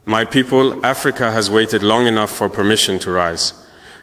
My people, Africa has waited long enough for permission to rise.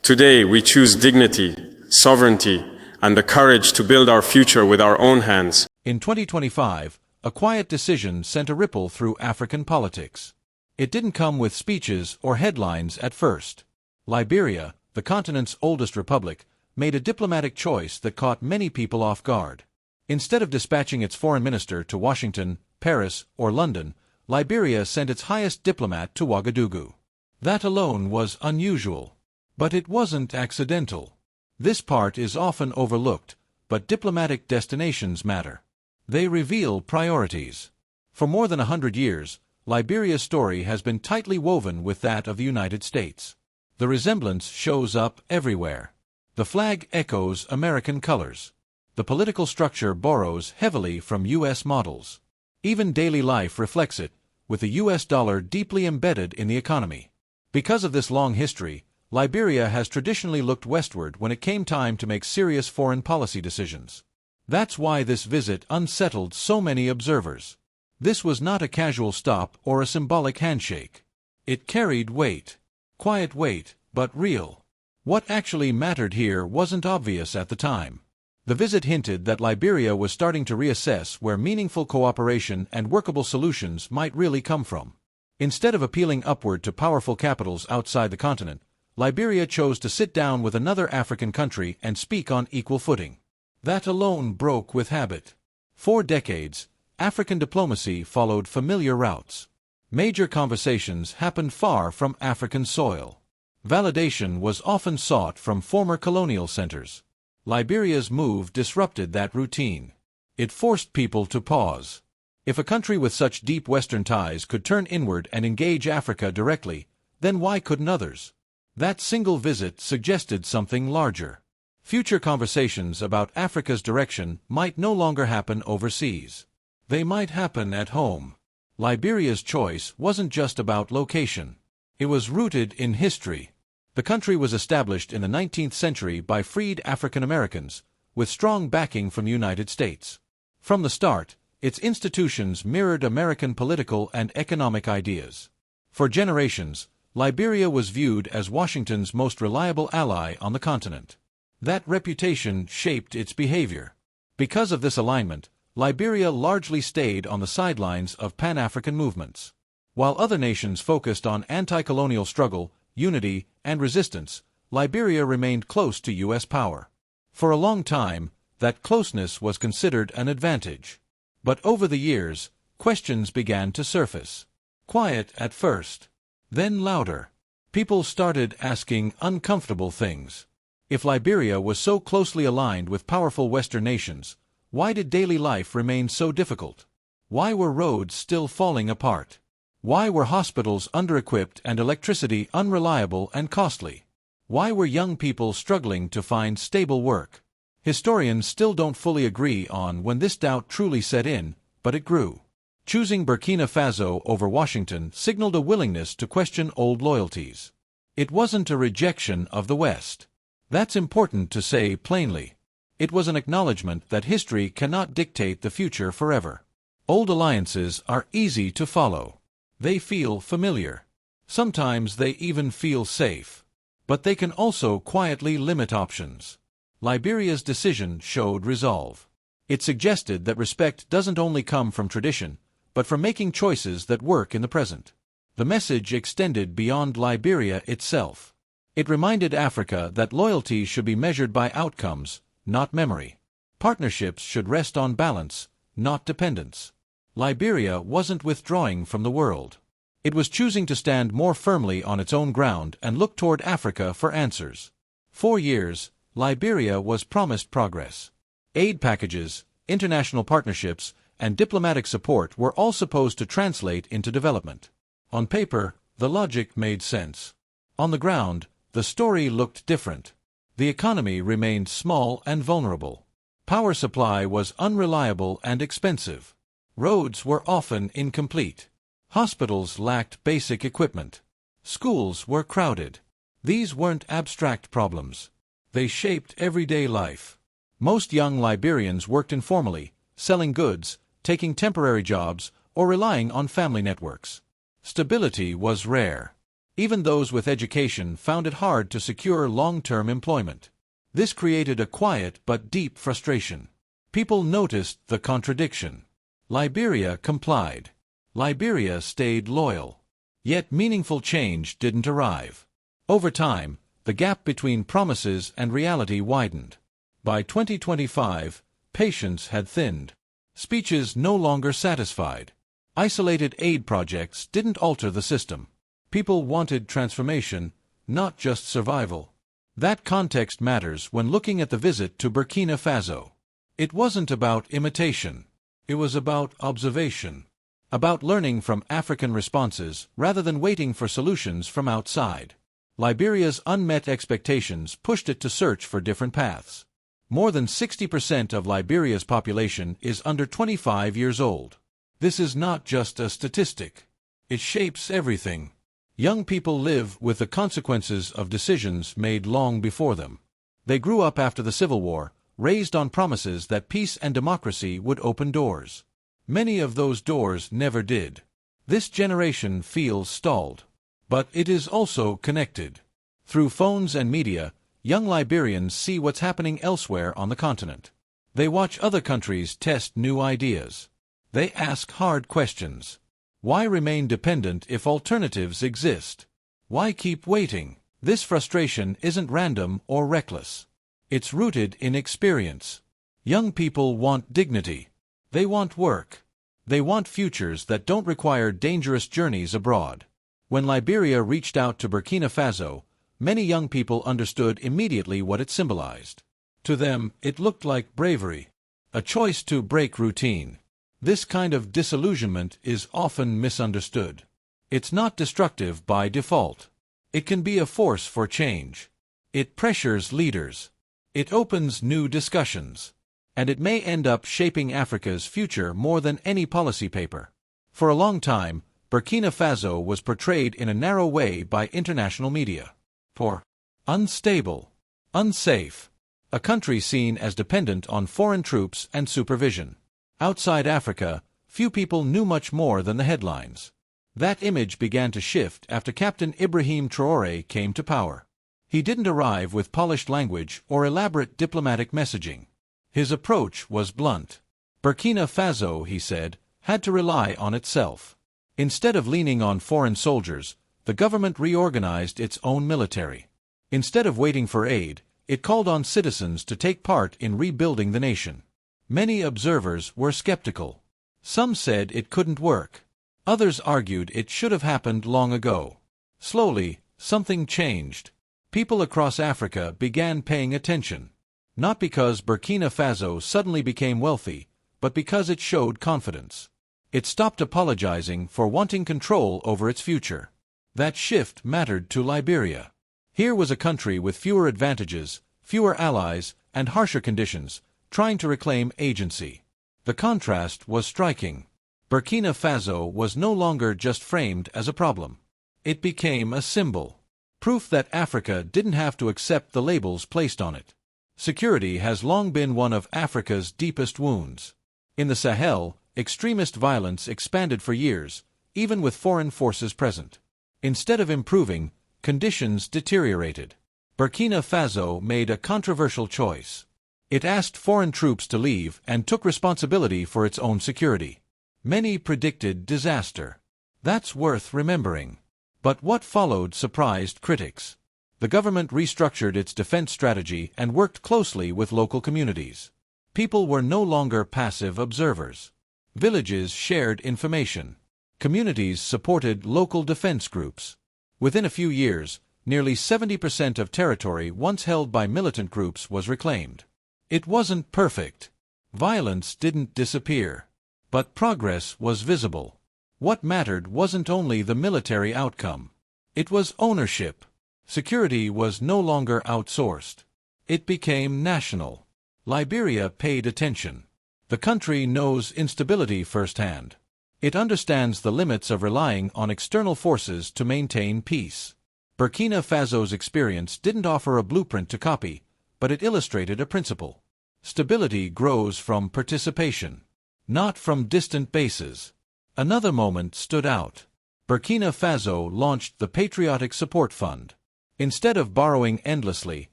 Today, we choose dignity, sovereignty, and the courage to build our future with our own hands. In 2025, a quiet decision sent a ripple through African politics. It didn't come with speeches or headlines at first. Liberia, the continent's oldest republic, made a diplomatic choice that caught many people off guard. Instead of dispatching its foreign minister to Washington, Paris, or London, Liberia sent its highest diplomat to Ouagadougou. That alone was unusual. But it wasn't accidental. This part is often overlooked, but diplomatic destinations matter. They reveal priorities. For more than 100 years, Liberia's story has been tightly woven with that of the United States. The resemblance shows up everywhere. The flag echoes American colors. The political structure borrows heavily from U.S. models. Even daily life reflects it, with the U.S. dollar deeply embedded in the economy. Because of this long history, Liberia has traditionally looked westward when it came time to make serious foreign policy decisions. That's why this visit unsettled so many observers. This was not a casual stop or a symbolic handshake. It carried weight. Quiet weight, but real. What actually mattered here wasn't obvious at the time. The visit hinted that Liberia was starting to reassess where meaningful cooperation and workable solutions might really come from. Instead of appealing upward to powerful capitals outside the continent, Liberia chose to sit down with another African country and speak on equal footing. That alone broke with habit. For decades, African diplomacy followed familiar routes. Major conversations happened far from African soil. Validation was often sought from former colonial centers. Liberia's move disrupted that routine. It forced people to pause. If a country with such deep Western ties could turn inward and engage Africa directly, then why couldn't others? That single visit suggested something larger. Future conversations about Africa's direction might no longer happen overseas. They might happen at home. Liberia's choice wasn't just about location. It was rooted in history. The country was established in the 19th century by freed African Americans, with strong backing from the United States. From the start, its institutions mirrored American political and economic ideas. For generations, Liberia was viewed as Washington's most reliable ally on the continent. That reputation shaped its behavior. Because of this alignment, Liberia largely stayed on the sidelines of Pan-African movements. While other nations focused on anti-colonial struggle, unity, and resistance, Liberia remained close to U.S. power. For a long time, that closeness was considered an advantage. But over the years, questions began to surface. Quiet at first. Then louder. People started asking uncomfortable things. If Liberia was so closely aligned with powerful Western nations, why did daily life remain so difficult? Why were roads still falling apart? Why were hospitals under-equipped and electricity unreliable and costly? Why were young people struggling to find stable work? Historians still don't fully agree on when this doubt truly set in, but it grew. Choosing Burkina Faso over Washington signaled a willingness to question old loyalties. It wasn't a rejection of the West. That's important to say plainly. It was an acknowledgement that history cannot dictate the future forever. Old alliances are easy to follow. They feel familiar. Sometimes they even feel safe. But they can also quietly limit options. Liberia's decision showed resolve. It suggested that respect doesn't only come from tradition, but from making choices that work in the present. The message extended beyond Liberia itself. It reminded Africa that loyalty should be measured by outcomes, not memory. Partnerships should rest on balance, not dependence. Liberia wasn't withdrawing from the world. It was choosing to stand more firmly on its own ground and look toward Africa for answers. For years, Liberia was promised progress. Aid packages, international partnerships, and diplomatic support were all supposed to translate into development. On paper, the logic made sense. On the ground, the story looked different. The economy remained small and vulnerable. Power supply was unreliable and expensive. Roads were often incomplete. Hospitals lacked basic equipment. Schools were crowded. These weren't abstract problems. They shaped everyday life. Most young Liberians worked informally, selling goods, taking temporary jobs, or relying on family networks. Stability was rare. Even those with education found it hard to secure long-term employment. This created a quiet but deep frustration. People noticed the contradiction. Liberia complied. Liberia stayed loyal. Yet meaningful change didn't arrive. Over time, the gap between promises and reality widened. By 2025, patience had thinned. Speeches no longer satisfied. Isolated aid projects didn't alter the system. People wanted transformation, not just survival. That context matters when looking at the visit to Burkina Faso. It wasn't about imitation. It was about observation. About learning from African responses rather than waiting for solutions from outside. Liberia's unmet expectations pushed it to search for different paths. More than 60% of Liberia's population is under 25 years old. This is not just a statistic. It shapes everything. Young people live with the consequences of decisions made long before them. They grew up after the Civil War, raised on promises that peace and democracy would open doors. Many of those doors never did. This generation feels stalled. But it is also connected. Through phones and media, young Liberians see what's happening elsewhere on the continent. They watch other countries test new ideas. They ask hard questions. Why remain dependent if alternatives exist? Why keep waiting? This frustration isn't random or reckless. It's rooted in experience. Young people want dignity. They want work. They want futures that don't require dangerous journeys abroad. When Liberia reached out to Burkina Faso, many young people understood immediately what it symbolized. To them, it looked like bravery, a choice to break routine. This kind of disillusionment is often misunderstood. It's not destructive by default. It can be a force for change. It pressures leaders. It opens new discussions. And it may end up shaping Africa's future more than any policy paper. For a long time, Burkina Faso was portrayed in a narrow way by international media. For unstable, unsafe, a country seen as dependent on foreign troops and supervision. Outside Africa, few people knew much more than the headlines. That image began to shift after Captain Ibrahim Traore came to power. He didn't arrive with polished language or elaborate diplomatic messaging. His approach was blunt. Burkina Faso, he said, had to rely on itself. Instead of leaning on foreign soldiers, the government reorganized its own military. Instead of waiting for aid, it called on citizens to take part in rebuilding the nation. Many observers were skeptical. Some said it couldn't work. Others argued it should have happened long ago. Slowly, something changed. People across Africa began paying attention. Not because Burkina Faso suddenly became wealthy, but because it showed confidence. It stopped apologizing for wanting control over its future. That shift mattered to Liberia. Here was a country with fewer advantages, fewer allies, and harsher conditions, trying to reclaim agency. The contrast was striking. Burkina Faso was no longer just framed as a problem. It became a symbol. Proof that Africa didn't have to accept the labels placed on it. Security has long been one of Africa's deepest wounds. In the Sahel, extremist violence expanded for years, even with foreign forces present. Instead of improving, conditions deteriorated. Burkina Faso made a controversial choice. It asked foreign troops to leave and took responsibility for its own security. Many predicted disaster. That's worth remembering. But what followed surprised critics. The government restructured its defense strategy and worked closely with local communities. People were no longer passive observers. Villages shared information. Communities supported local defense groups. Within a few years, nearly 70% of territory once held by militant groups was reclaimed. It wasn't perfect. Violence didn't disappear. But progress was visible. What mattered wasn't only the military outcome. It was ownership. Security was no longer outsourced. It became national. Liberia paid attention. The country knows instability firsthand. It understands the limits of relying on external forces to maintain peace. Burkina Faso's experience didn't offer a blueprint to copy, but it illustrated a principle. Stability grows from participation, not from distant bases. Another moment stood out. Burkina Faso launched the Patriotic Support Fund. Instead of borrowing endlessly,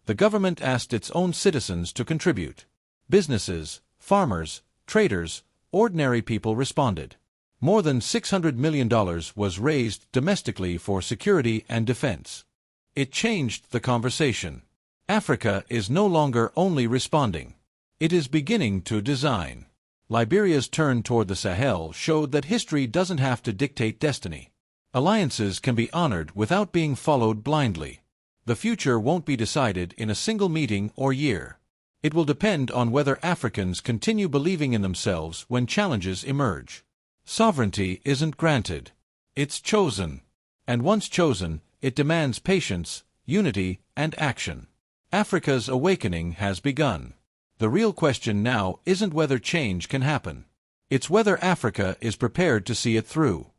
the government asked its own citizens to contribute. Businesses, farmers, traders, ordinary people responded. More than $600 million was raised domestically for security and defense. It changed the conversation. Africa is no longer only responding. It is beginning to design. Liberia's turn toward the Sahel showed that history doesn't have to dictate destiny. Alliances can be honored without being followed blindly. The future won't be decided in a single meeting or year. It will depend on whether Africans continue believing in themselves when challenges emerge. Sovereignty isn't granted. It's chosen. And once chosen, it demands patience, unity, and action. Africa's awakening has begun. The real question now isn't whether change can happen. It's whether Africa is prepared to see it through.